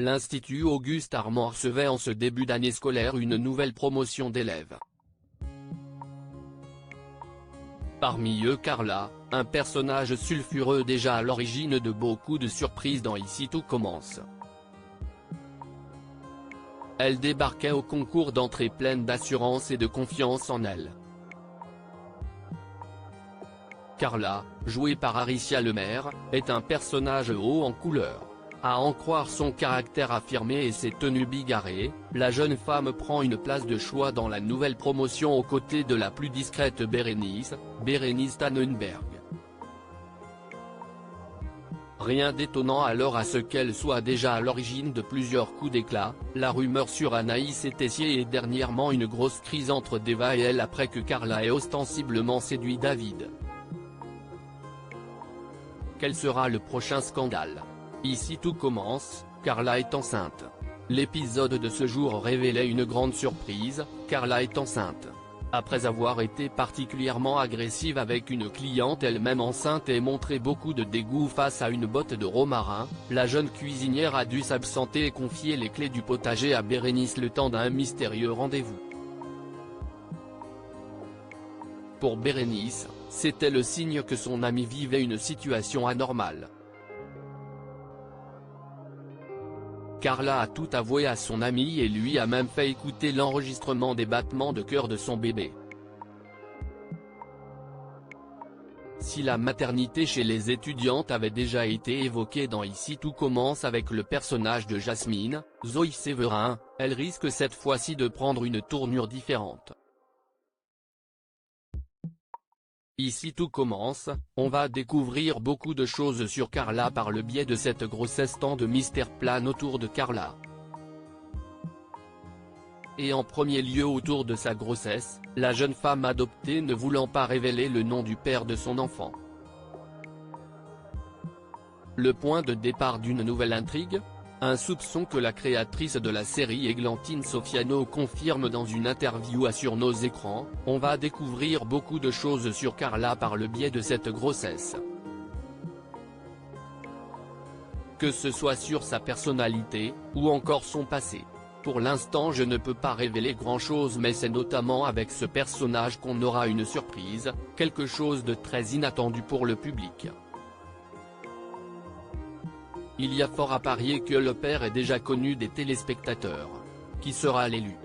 l'Institut Auguste Armand recevait en ce début d'année scolaire une nouvelle promotion d'élèves. Parmi eux Carla, un personnage sulfureux déjà à l'origine de beaucoup de surprises dans Ici tout commence. Elle débarquait au concours d'entrée pleine d'assurance et de confiance en elle. Carla, jouée par Aricia Lemaire, est un personnage haut en couleur. À en croire son caractère affirmé et ses tenues bigarrées, la jeune femme prend une place de choix dans la nouvelle promotion aux côtés de la plus discrète Bérénice Tannenberg. Rien d'étonnant alors à ce qu'elle soit déjà à l'origine de plusieurs coups d'éclat, la rumeur sur Anaïs et Tessier et dernièrement une grosse crise entre Deva et elle après que Carla ait ostensiblement séduit David. Quel sera le prochain scandale? Ici tout commence, Carla est enceinte. L'épisode de ce jour révélait une grande surprise, Carla est enceinte. Après avoir été particulièrement agressive avec une cliente elle-même enceinte et montré beaucoup de dégoût face à une botte de romarin, la jeune cuisinière a dû s'absenter et confier les clés du potager à Bérénice le temps d'un mystérieux rendez-vous. Pour Bérénice, c'était le signe que son amie vivait une situation anormale. Carla a tout avoué à son ami et lui a même fait écouter l'enregistrement des battements de cœur de son bébé. Si la maternité chez les étudiantes avait déjà été évoquée dans Ici tout commence avec le personnage de Jasmine, Zoe Séverin, elle risque cette fois-ci de prendre une tournure différente. Ici tout commence, on va découvrir beaucoup de choses sur Carla par le biais de cette grossesse, tant de mystères planent autour de Carla. Et en premier lieu autour de sa grossesse, la jeune femme adoptée ne voulant pas révéler le nom du père de son enfant. Le point de départ d'une nouvelle intrigue ? Un soupçon que la créatrice de la série Églantine Sofiano confirme dans une interview à Sur nos écrans. On va découvrir beaucoup de choses sur Carla par le biais de cette grossesse. Que ce soit sur sa personnalité, ou encore son passé. Pour l'instant je ne peux pas révéler grand-chose, mais c'est notamment avec ce personnage qu'on aura une surprise, quelque chose de très inattendu pour le public. Il y a fort à parier que le père est déjà connu des téléspectateurs. Qui sera l'élu?